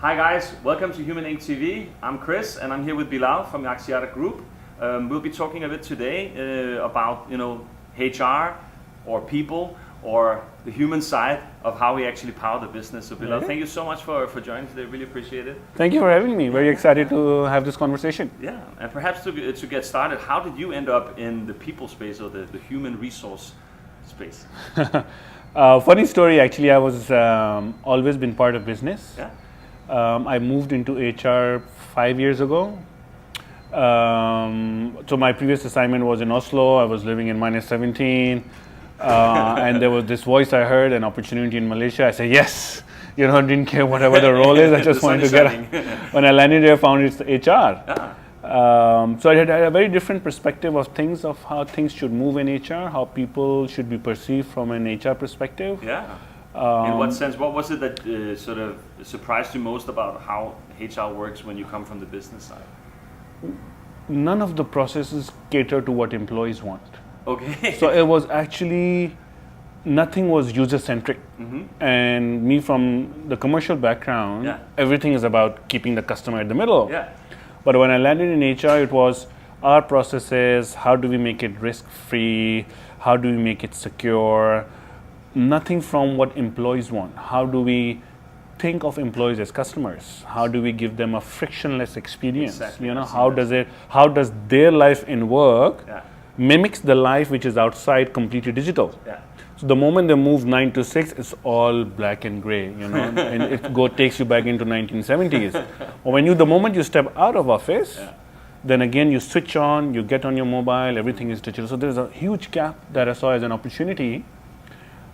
Hi guys, welcome to Human Inc TV. I'm Chris and I'm here with Bilal from the Axiata group. We'll be talking a bit today about HR or people or the human side of how we actually power the business. So Bilal, thank you so much for joining today. Really appreciate it. Thank you for having me. Very excited to have this conversation. Yeah, and perhaps to get started, how did you end up in the people space or the human resource space? Funny story, actually. I was always been part of business. Yeah. I moved into HR 5 years ago. So my previous assignment was in Oslo. I was living in -17. And there was this voice I heard, an opportunity in Malaysia. I said, yes, didn't care whatever the role is. I just wanted to get it. When I landed here, I found it's HR. So I had a very different perspective of things, of how things should move in HR, how people should be perceived from an HR perspective. Yeah. In what sense? What was it that sort of surprised you most about how HR works when you come from the business side? None of the processes cater to what employees want. Okay. So it was actually, nothing was user-centric. And me from the commercial background, everything is about keeping the customer at the middle. Yeah. But when I landed in HR, it was our processes, how do we make it risk-free, how do we make it secure, nothing from what employees want. How do we think of employees as customers? How do we give them a frictionless experience? Exactly. How does their life in work mimics the life which is outside, completely digital? Yeah. So the moment they move 9 to 6, it's all black and gray, and it takes you back into 1970s. Or the moment you step out of office, then again you switch on, you get on your mobile, everything is digital. So there's a huge gap that I saw as an opportunity,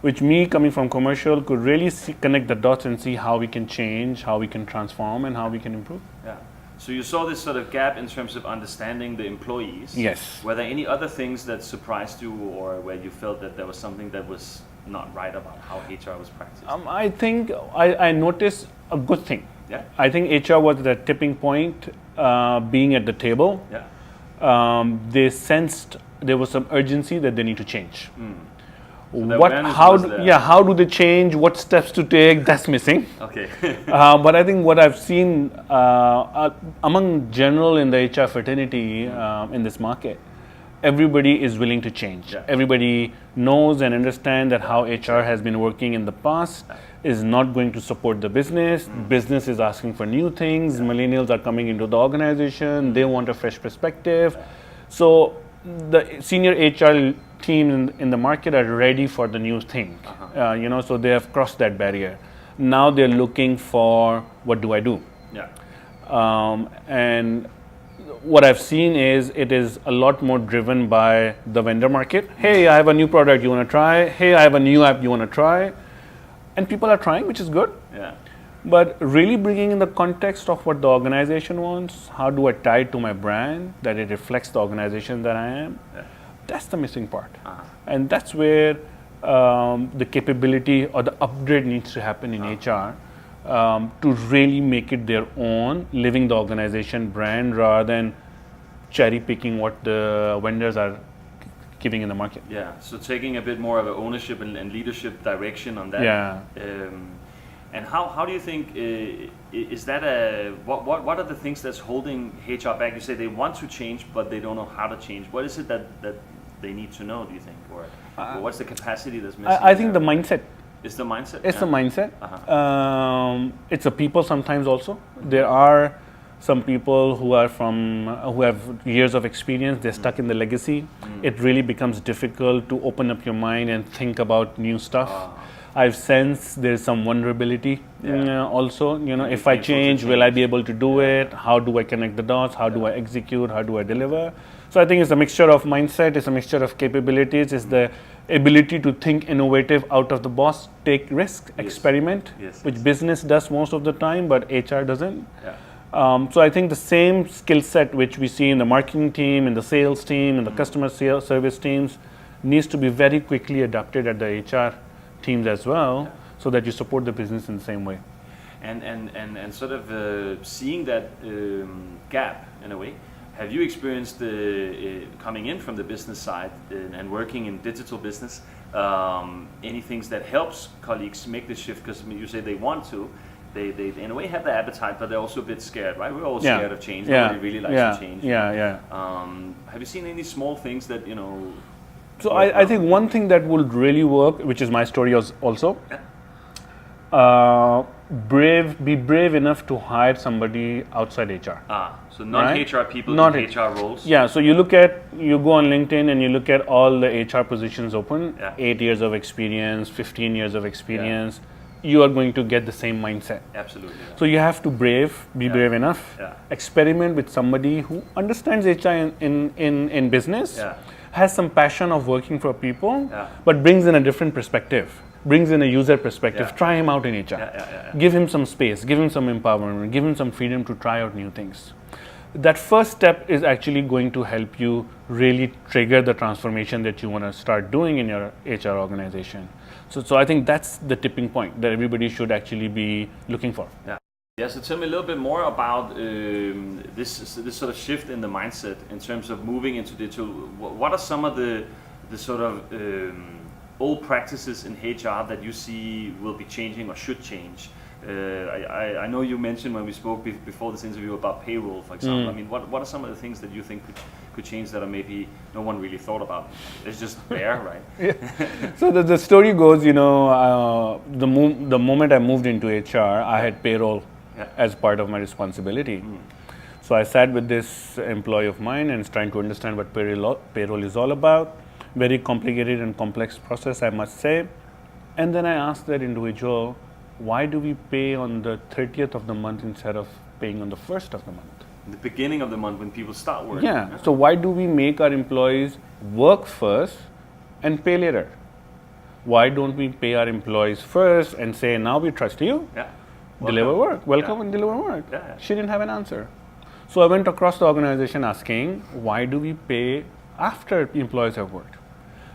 which me coming from commercial could really connect the dots and see how we can change, how we can transform, and how we can improve. Yeah. So you saw this sort of gap in terms of understanding the employees. Yes. Were there any other things that surprised you, or where you felt that there was something that was not right about how HR was practiced? I think I noticed a good thing. Yeah. I think HR was the tipping point, being at the table. Yeah. They sensed there was some urgency that they need to change. So how do they change? What steps to take? That's missing. Okay. But I think what I've seen among general in the HR fraternity in this market, everybody is willing to change. Yeah. Everybody knows and understands that how HR has been working in the past is not going to support the business. Business is asking for new things. Millennials are coming into the organization. They want a fresh perspective. So the senior HR team in the market are ready for the new thing. So they have crossed that barrier. Now they're looking for, what do I do? Yeah. And what I've seen is it is a lot more driven by the vendor market. Hey, I have a new product you want to try. Hey, I have a new app you want to try. And people are trying, which is good. Yeah. But really bringing in the context of what the organization wants, how do I tie it to my brand, that it reflects the organization that I am? Yeah. That's the missing part. And that's where the capability or the upgrade needs to happen in HR to really make it their own, living the organization brand rather than cherry picking what the vendors are giving in the market. Yeah, so taking a bit more of an ownership and leadership direction on that. Yeah. And how do you think, is that what are the things that's holding HR back? You say they want to change, but they don't know how to change. What is it that they need to know, do you think? Or what's the capacity that's missing? I think the mindset. It's the mindset? It's the mindset. It's the people sometimes also. There are some people who are who have years of experience, they're stuck in the legacy. It really becomes difficult to open up your mind and think about new stuff. I've sensed there's some vulnerability also. If I change, will I be able to do it? How do I connect the dots? How do I execute? How do I deliver? So I think it's a mixture of mindset, it's a mixture of capabilities, it's the ability to think innovative, out of the box, take risks, experiment, which business does most of the time, but HR doesn't. Yeah. So I think the same skill set which we see in the marketing team, in the sales team, in the customer service teams, needs to be very quickly adapted at the HR teams as well, so that you support the business in the same way. And sort of seeing that gap in a way, have you experienced coming in from the business side and working in digital business, any things that helps colleagues make the shift? Because you say they want to, they in a way have the appetite, but they're also a bit scared, right? We're all Yeah. scared of change. Yeah. Nobody really likes to change. Yeah. Have you seen any small things that, you know? So I think one thing that would really work, which is my story also, be brave enough to hire somebody outside HR. So non-HR people Not in HR roles. Yeah, so you go on LinkedIn and you look at all the HR positions open, 8 years of experience, 15 years of experience, you are going to get the same mindset. Absolutely. So you have to be brave enough, experiment with somebody who understands HR in business, has some passion of working for people, but brings in a different perspective, brings in a user perspective. Try him out in HR. Give him some space, give him some empowerment, give him some freedom to try out new things. That first step is actually going to help you really trigger the transformation that you want to start doing in your HR organization. So I think that's the tipping point that everybody should actually be looking for. Yeah, so tell me a little bit more about this sort of shift in the mindset in terms of moving into digital. What are some of the sort of old practices in HR that you see will be changing or should change? I know you mentioned when we spoke before this interview about payroll, for example. I mean, what are some of the things that you think could change that are maybe no one really thought about? It's just there, right? So the story goes, you know, the moment I moved into HR, I had payroll as part of my responsibility. So I sat with this employee of mine and trying to understand what payroll is all about. Very complicated and complex process, I must say. And then I asked that individual, why do we pay on the 30th of the month instead of paying on the 1st of the month? The beginning of the month when people start working. Yeah. So why do we make our employees work first and pay later? Why don't we pay our employees first and say, now we trust you, deliver work, welcome and deliver work? She didn't have an answer. So I went across the organization asking, why do we pay after employees have worked?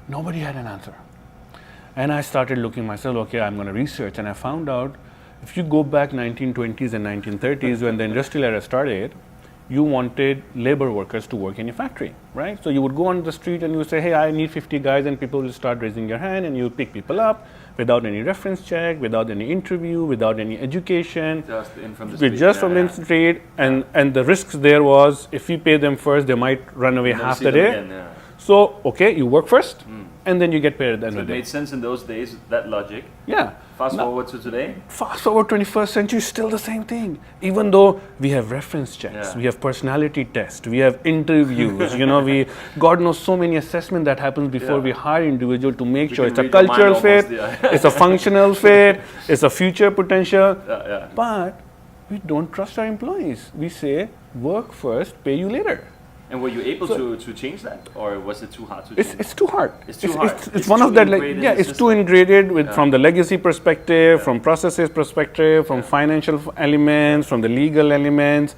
Nobody had an answer. And I started looking myself, okay, I'm going to research. And I found out, if you go back 1920s and 1930s when the industrial era started, you wanted labor workers to work in your factory, right? So you would go on the street and you would say, hey, I need 50 guys, and people will start raising their hand, and you pick people up without any reference check, without any interview, without any education. Just in from the street. Just from the street. And the risks there was, if you pay them first, they might run away half the day. Again, So, okay, you work first, and then you get paid at the end of the day. It made sense in those days, that logic. Yeah. Fast forward to today? Fast forward 21st century, still the same thing. Even though we have reference checks, we have personality tests, we have interviews, you know, God knows so many assessments that happens before we hire individual to make sure it's a cultural fit, it's a functional fit, it's a future potential. But we don't trust our employees. We say, work first, pay you later. And were you able to change that, or was it too hard to change? It's too hard. It's too hard. It's one of that, like, it's too integrated from the legacy perspective, from processes perspective, from financial elements, from the legal elements.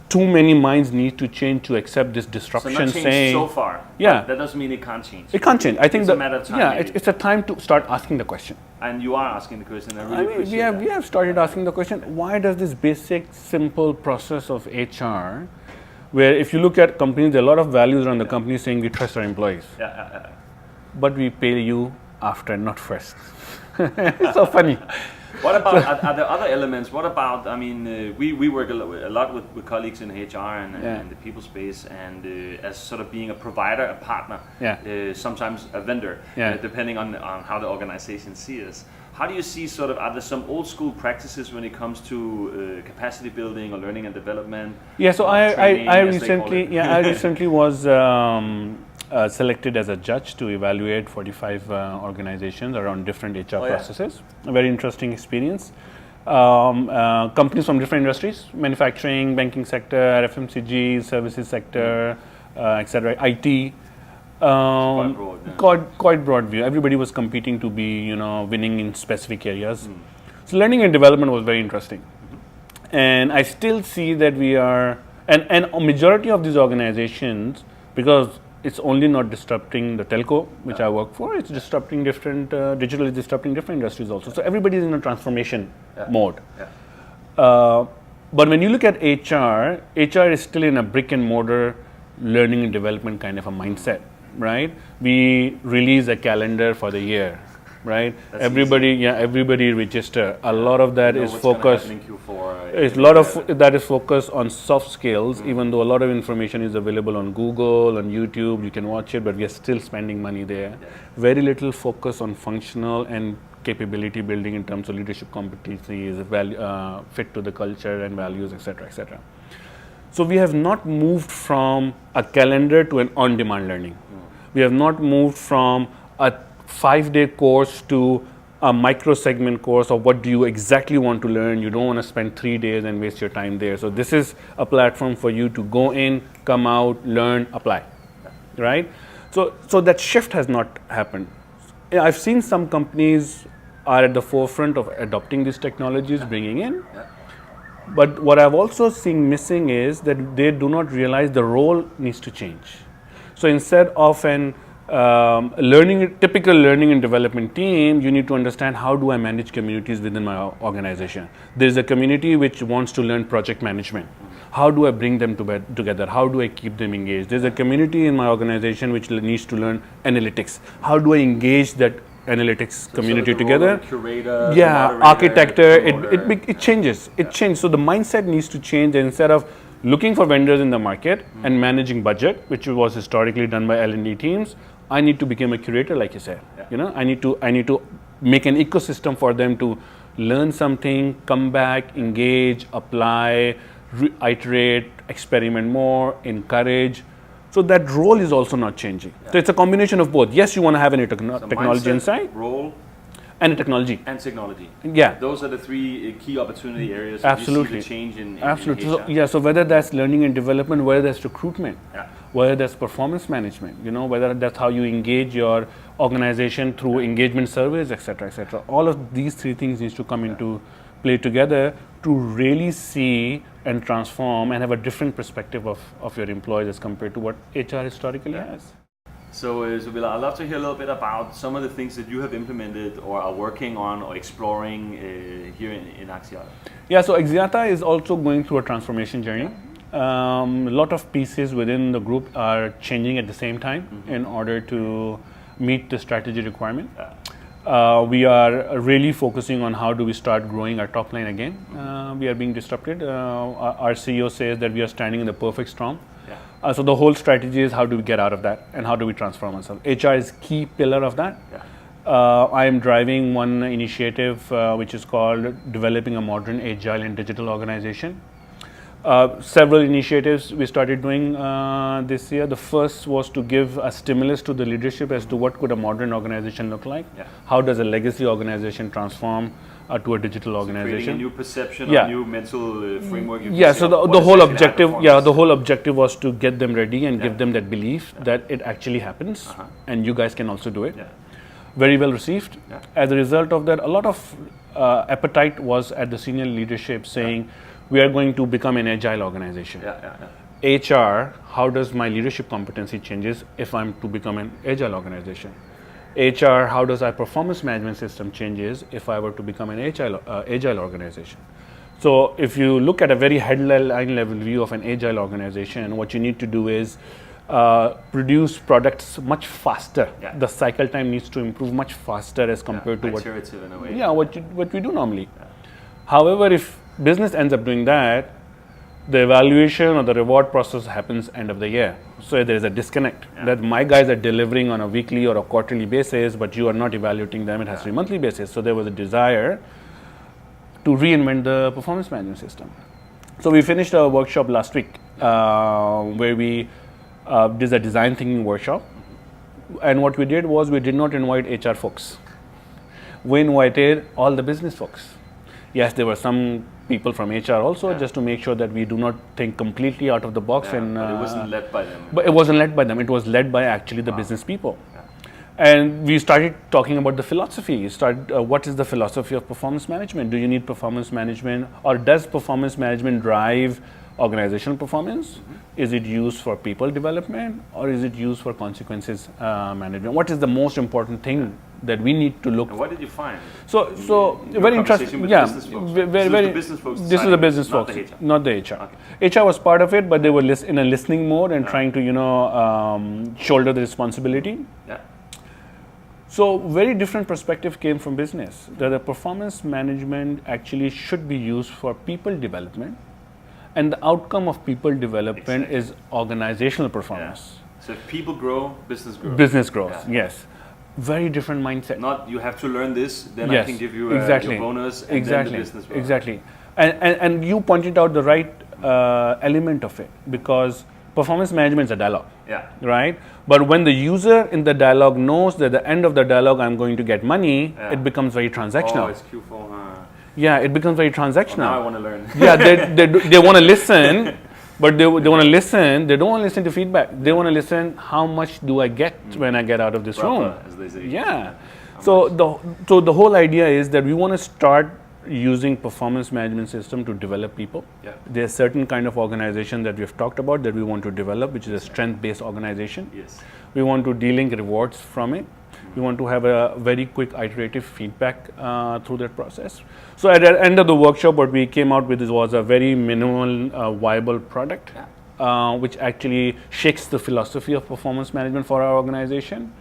Too many minds need to change to accept this disruption. So not changed so far. That doesn't mean it can't change. It can't change. I think it's a matter of time. It's a time to start asking the question. And you are asking the question. I really appreciate that. We have started asking the question. Why does this basic, simple process of HR, where if you look at companies, there are a lot of values around the company saying we trust our employees. But we pay you after, not first. It's so funny. What about, are there other elements? What about, I mean, we work a lot with colleagues in HR and the people space, and as sort of being a provider, a partner, sometimes a vendor, depending on how the organization sees us. How do you see sort of, are there some old school practices when it comes to capacity building or learning and development? Yeah, so I recently was selected as a judge to evaluate 45 organizations around different HR processes. A very interesting experience. Companies from different industries, manufacturing, banking sector, FMCG, services sector, etc., IT. Quite broad view. Everybody was competing to be, winning in specific areas. So learning and development was very interesting. And I still see that we are, and a majority of these organizations, because it's only not disrupting the telco, which I work for, it's disrupting different, digital is disrupting different industries also. So everybody is in a transformation mode. But when you look at HR is still in a brick and mortar learning and development kind of a mindset. Right? We release a calendar for the year. right? That's Everybody register. A lot of that is focused. In Q4, It's a lot of that is focused on soft skills, even though a lot of information is available on Google, on YouTube, you can watch it, but we are still spending money there. Yeah. Very little focus on functional and capability building in terms of leadership competencies, fit to the culture and values, etc., etc. So we have not moved from a calendar to an on-demand learning. We have not moved from a 5-day course to a micro-segment course of what do you exactly want to learn. You don't want to spend 3 days and waste your time there. So this is a platform for you to go in, come out, learn, apply, right? So that shift has not happened. I've seen some companies are at the forefront of adopting these technologies, bringing in. But what I've also seen missing is that they do not realize the role needs to change. So instead of an typical learning and development team, you need to understand how do I manage communities within my organization. There's a community which wants to learn project management. How do I bring them together? How do I keep them engaged? There's a community in my organization which needs to learn analytics. How do I engage that analytics community together? Curator, Architecture, it changes. It changes. So the mindset needs to change. Instead of looking for vendors in the market and managing budget, which was historically done by L&D teams, I need to become a curator, like you said. I need to make an ecosystem for them to learn something, come back, engage, apply, iterate, experiment more, encourage. So that role is also not changing. So it's a combination of both. Yes, you want to have any technology inside. Role. And technology. And technology. Yeah. Those are the 3 key opportunity areas. Absolutely. You see the change in Absolutely. So whether that's learning and development, whether that's recruitment, whether that's performance management, whether that's how you engage your organization through engagement surveys, etc., etc. All of these 3 things needs to come into play together to really see and transform and have a different perspective of your employees as compared to what HR historically has. So Bilal, I'd love to hear a little bit about some of the things that you have implemented or are working on or exploring here in Axiata. Yeah, so Axiata is also going through a transformation journey. A lot of pieces within the group are changing at the same time in order to meet the strategy requirement. We are really focusing on how do we start growing our top line again. We are being disrupted. Our CEO says that we are standing in the perfect storm. So the whole strategy is how do we get out of that and how do we transform ourselves. HR is key pillar of that. I am driving one initiative which is called Developing a Modern, Agile and Digital Organization. Several initiatives we started doing this year. The first was to give a stimulus to the leadership as to what could a modern organization look like. How does a legacy organization transform to a digital organization? Creating a new perception, a new mental framework. So the whole objective, the whole objective was to get them ready and give them that belief that it actually happens, and you guys can also do it. Very well received. As a result of that, a lot of appetite was at the senior leadership saying, we are going to become an agile organization. HR, how does my leadership competency changes if I'm to become an agile organization? HR, how does our performance management system changes if I were to become an agile organization? So if you look at a very headline level view of an agile organization, what you need to do is produce products much faster. The cycle time needs to improve much faster as compared to what we do normally. However, if business ends up doing that, the evaluation or the reward process happens end of the year. So there is a disconnect that my guys are delivering on a weekly or a quarterly basis, but you are not evaluating them. It has to be monthly basis. So there was a desire to reinvent the performance management system. So we finished a workshop last week where we did a design thinking workshop. And what we did was we did not invite HR folks. We invited all the business folks. Yes, there were some people from HR also, just to make sure that we do not think completely out of the box. But it wasn't led by them. But it wasn't led by them. It was led by actually the business people. And we started talking about the philosophy. What is the philosophy of performance management? Do you need performance management, or does performance management drive organizational performance? Is it used for people development, or is it used for consequences management? What is the most important thing that we need to look? And what did you find? So very interesting. This is the business folks, not the HR. HR was part of it, but they were in a listening mode and trying to shoulder the responsibility. So very different perspective came from business. That the performance management actually should be used for people development, and the outcome of people development is organizational performance. So if people grow, business grows. Business growth, yes. Very different mindset. Not you have to learn this, then I can give you a your bonus, and then the business grows. Exactly. And you pointed out the right element of it, because performance management is a dialogue, right? But when the user in the dialogue knows that at the end of the dialogue I'm going to get money, it becomes very transactional. Oh, it's Q4. Yeah, it becomes very transactional. Well, now I want to learn. Yeah, they want to listen, but they want to listen. They don't want to listen to feedback. They want to listen. How much do I get when I get out of this room? As they say. Yeah. So the whole idea is that we want to start using performance management system to develop people. There's certain kind of organization that we've talked about that we want to develop, which is a strength-based organization. Yes. We want to de-link rewards from it. We want to have a very quick iterative feedback through that process. So at the end of the workshop, what we came out with was a very minimal viable product, which actually shakes the philosophy of performance management for our organization.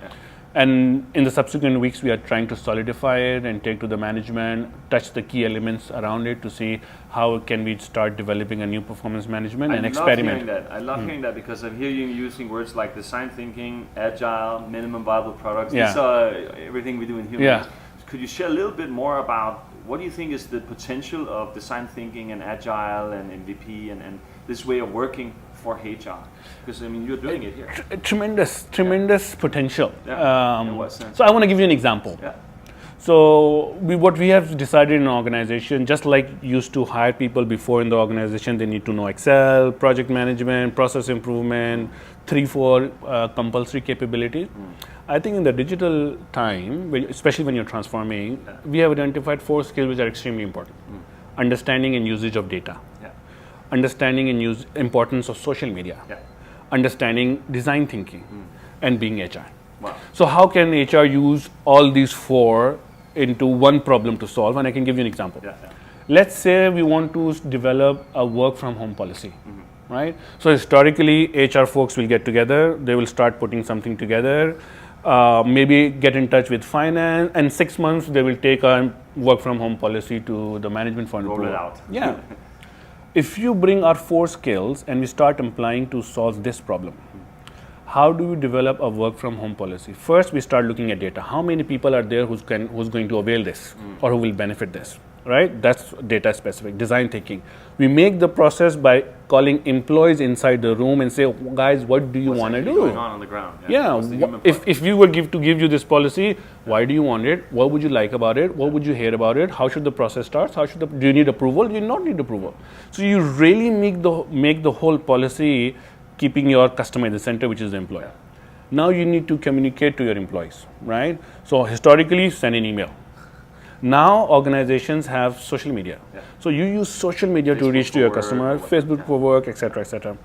And in the subsequent weeks, we are trying to solidify it and take to the management, touch the key elements around it to see how can we start developing a new performance management and experiment. I love hearing that because I'm hearing you using words like design thinking, agile, minimum viable products. These are everything we do in humans. Could you share a little bit more about what do you think is the potential of design thinking and agile and MVP and this way of working for HR? Because I mean, you're doing it here. Tremendous potential. In what sense? So I want to give you an example. So what we have decided in an organization, just like used to hire people before in the organization, they need to know Excel, project management, process improvement, 3-4 compulsory capabilities. I think in the digital time, especially when you're transforming, we have identified 4 skills which are extremely important. Understanding and usage of data. Understanding and importance of social media. Understanding design thinking and being agile. Wow. So how can HR use all these 4 into one problem to solve? And I can give you an example. Let's say we want to develop a work from home policy, right? So historically, HR folks will get together, they will start putting something together, maybe get in touch with finance, and 6 months they will take a work from home policy to the management for approval. Roll it out. Yeah. If you bring our 4 skills and we start applying to solve this problem, how do we develop a work from home policy? First, we start looking at data. How many people are there who's going to avail this or who will benefit this, right? That's data specific. Design thinking. We make the process by calling employees inside the room and say, guys, what do you want to do? What's going on the ground? If we were to give you this policy, why do you want it? What would you like about it? What would you hate about it? How should the process start? Do you need approval? Do you not need approval? So you really make the whole policy keeping your customer in the center, which is the employee. Now you need to communicate to your employees, right? So historically, send an email. Now organizations have social media. So you use social media to reach to your customer, Facebook for work, etc., etc.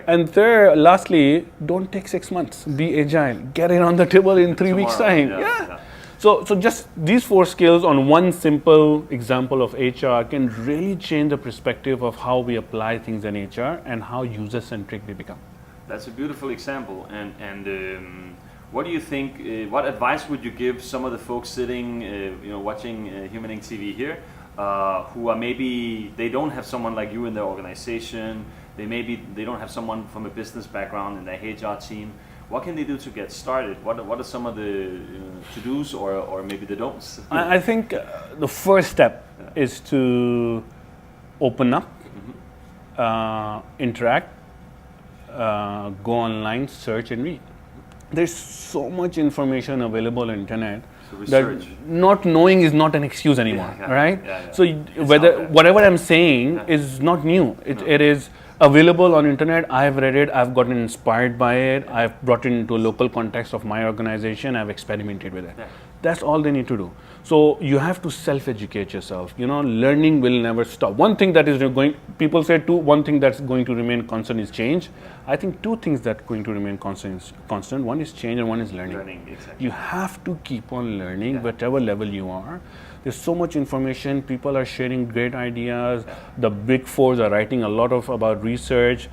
And third, lastly, don't take 6 months. Be agile. Get it on the table in 3 weeks' time. So just these 4 skills on one simple example of HR can really change the perspective of how we apply things in HR and how user-centric we become. That's a beautiful example. And what do you think? What advice would you give some of the folks sitting, watching Human Inc TV here, who are maybe they don't have someone like you in their organization? They don't have someone from a business background in their HR team. What can they do to get started? What are some of the to-dos or maybe the don'ts? I think the first step is to open up, interact, go online, search and read. There's so much information available on the internet that not knowing is not an excuse anymore, right? So whatever I'm saying is not new. It is available on internet. I've read it, I've gotten inspired by it, I've brought it into a local context of my organization, I've experimented with it. That's all they need to do. So you have to self-educate yourself. Learning will never stop. One thing that is people say one thing that's going to remain constant is change. I think 2 things that are going to remain constant. One is change and one is learning. Exactly. You have to keep on learning whatever level you are. There's so much information. People are sharing great ideas. The big 4s are writing a lot about research.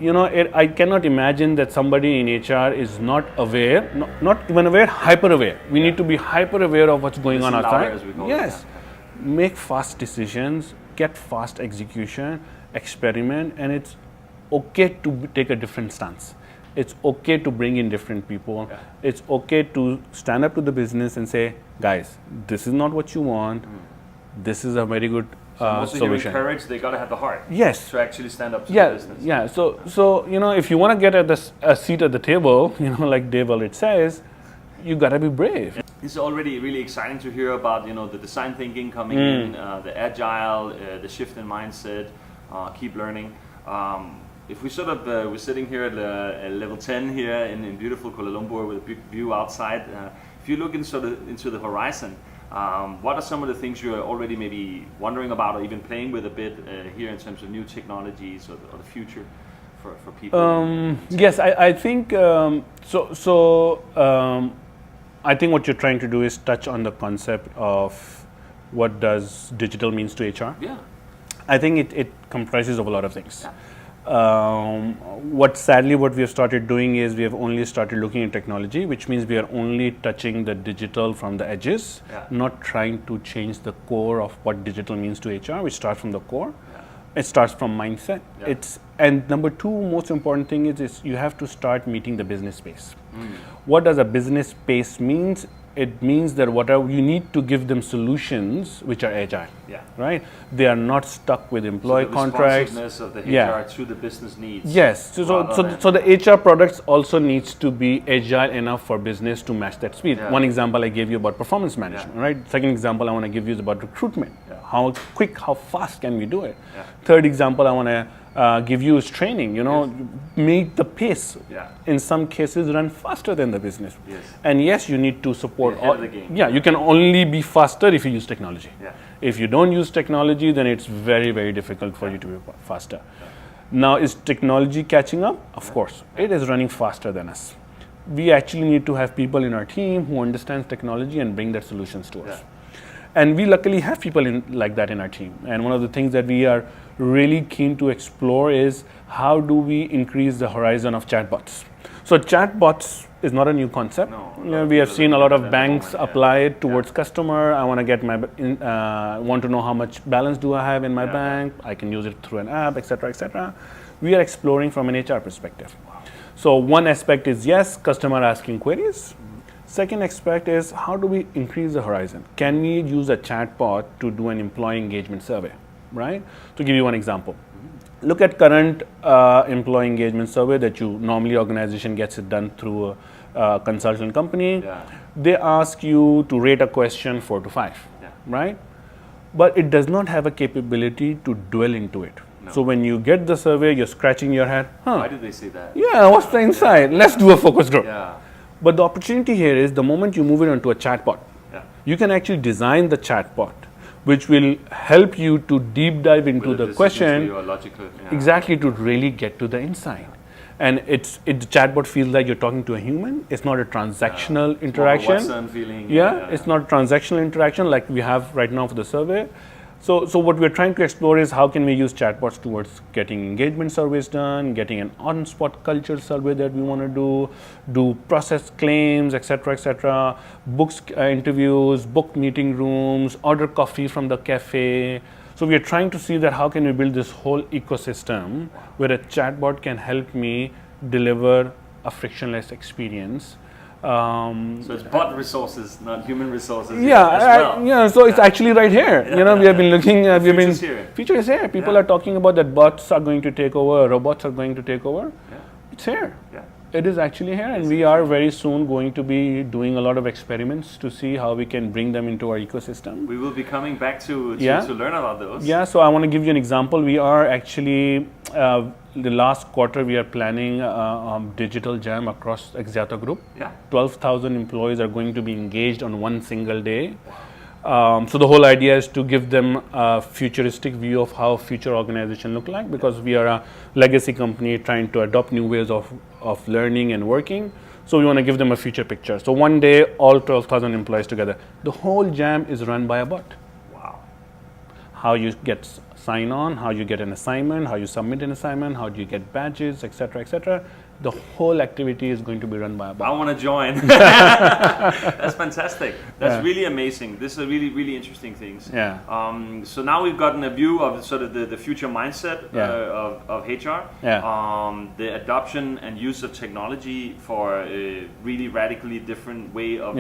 I cannot imagine that somebody in HR is not aware, not even aware, hyper aware. We need to be hyper aware of what's going on outside. As we call yes, it. make fast decisions, get fast execution, experiment, and it's okay to take a different stance. It's okay to bring in different people. Yeah. It's okay to stand up to the business and say, guys, this is not what you want. This is a very good solution. Courage, they got to have the heart. Yes. To actually stand up to the business. Yeah. So if you want to get a seat at the table, like Dave already says, you got to be brave. It's already really exciting to hear about the design thinking coming in, the agile, the shift in mindset, keep learning. If we sort of we're sitting here at level 10 here in beautiful Kuala Lumpur with a big view outside. If you look into the horizon, what are some of the things you're already maybe wondering about or even playing with a bit here in terms of new technologies or the future for people? Yes, I think I think what you're trying to do is touch on the concept of what does digital means to HR. Yeah. I think it comprises of a lot of things. Yeah. What we have started doing is we have only started looking at technology, which means we are only touching the digital from the edges, not trying to change the core of what digital means to HR, which starts from the core. It starts from mindset. And number two, most important thing is you have to start meeting the business space. What does a business space means? It means that whatever you need to give them solutions which are agile, right? They are not stuck with employee contracts. The responsiveness of the HR to the business needs. Yes, so the HR products also needs to be agile enough for business to match that speed. One example I gave you about performance management, right? Second example I want to give you is about recruitment. How quick, how fast can we do it? Third example I want to give you is training, meet the pace. In some cases run faster than the business. And yes, you need to support all the game. You can only be faster if you use technology. If you don't use technology, then it's very, very difficult for you to be faster. Now, is technology catching up? Of course, it is running faster than us. We actually need to have people in our team who understands technology and bring their solutions to us. And we luckily have people like that in our team. And one of the things that we are really keen to explore is how do we increase the horizon of chatbots. So chatbots is not a new concept. We have seen a lot of banks apply it towards customer. I want to get want to know how much balance do I have in my bank. I can use it through an app, etc., etc. We are exploring from an HR perspective. So one aspect is customer asking queries. Second aspect is how do we increase the horizon? Can we use a chatbot to do an employee engagement survey, right? To give you one example, look at current employee engagement survey that normally organization gets it done through a consultant company. They ask you to rate a question 4 to 5, right? But it does not have a capability to dwell into it. So when you get the survey, you're scratching your head. Why did they say that? What's the insight? Let's do a focus group. But the opportunity here is the moment you move it onto a chatbot, you can actually design the chatbot, which will help you to deep dive into the question, exactly to really get to the insight. And the chatbot feels like you're talking to a human. It's not a transactional interaction. It's not a transactional interaction like we have right now for the survey. So what we're trying to explore is how can we use chatbots towards getting engagement surveys done, getting an on-spot culture survey that we want to do process claims, etc., books interviews, book meeting rooms, order coffee from the cafe. So we are trying to see that how can we build this whole ecosystem where a chatbot can help me deliver a frictionless experience. So it's bot resources, not human resources. So it's actually right here. We have been looking. Future is here. People are talking about that bots are going to take over, robots are going to take over. It's here. It is actually here, and we are very soon going to be doing a lot of experiments to see how we can bring them into our ecosystem. We will be coming back to learn about those. So I want to give you an example. We are actually the last quarter we are planning a digital jam across Axiata Group. 12,000 employees are going to be engaged on one single day. So the whole idea is to give them a futuristic view of how future organization look like, because we are a legacy company trying to adopt new ways of learning and working. So we want to give them a future picture. So one day, all 12,000 employees together. The whole jam is run by a bot. how you get sign on, how you get an assignment, how you submit an assignment, how do you get badges, etc., etc. The whole activity is going to be run by a bot. I want to join. That's fantastic. That's really amazing. This is really, really interesting things. Yeah. So now we've gotten a view of sort of the future mindset of HR. Yeah. The adoption and use of technology for a really radically different way of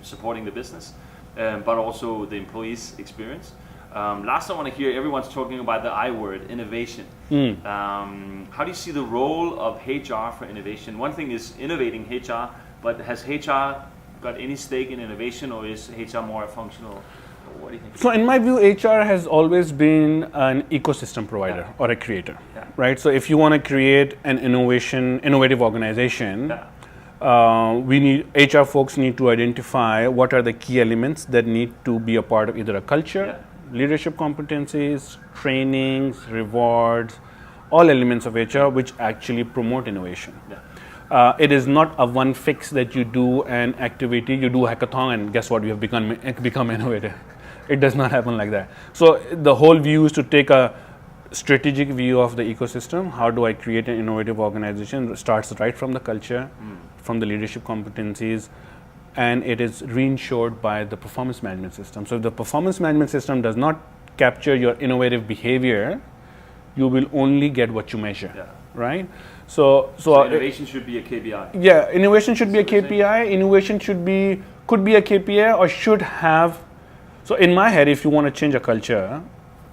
supporting the business, but also the employees' experience. Last, I want to hear everyone's talking about the I word, innovation. How do you see the role of HR for innovation? One thing is innovating HR, but has HR got any stake in innovation, or is HR more functional? What do you think? So in my view, HR has always been an ecosystem provider or a creator, right? So if you want to create an innovative organization, HR folks need to identify what are the key elements that need to be a part of either a culture, leadership competencies, trainings, rewards, all elements of HR which actually promote innovation. It is not a one fix that you do an activity, you do a hackathon and guess what, you have become innovative. It does not happen like that. So the whole view is to take a strategic view of the ecosystem. How do I create an innovative organization? It starts right from the culture, from the leadership competencies, and it is reinsured by the performance management system. So if the performance management system does not capture your innovative behavior, you will only get what you measure, right? So innovation should be a KPI. Yeah, innovation should be a KPI. Innovation could be a KPI or should have. So in my head, if you want to change a culture,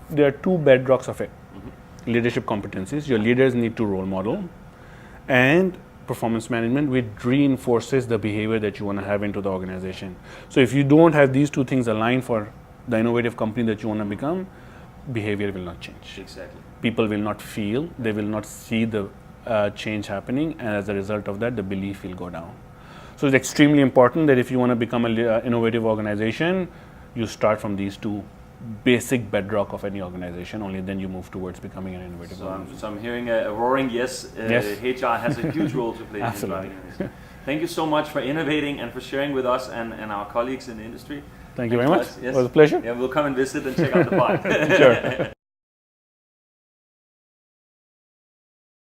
there are two bedrocks of it. Leadership competencies. Your leaders need to role model, and performance management, which reinforces the behavior that you want to have into the organization. So if you don't have these two things aligned for the innovative company that you want to become, behavior will not change. Exactly. People will not feel, they will not see the change happening, and as a result of that, the belief will go down. So it's extremely important that if you want to become an innovative organization, you start from these two basic bedrock of any organization. Only then you move towards becoming an innovative organization. So I'm hearing a roaring yes. HR has a huge role to play in driving this. Thank you so much for innovating and for sharing with us and our colleagues in the industry. Thank you very much. Yes. It was a pleasure. Yeah, we'll come and visit and check out the pod. Sure.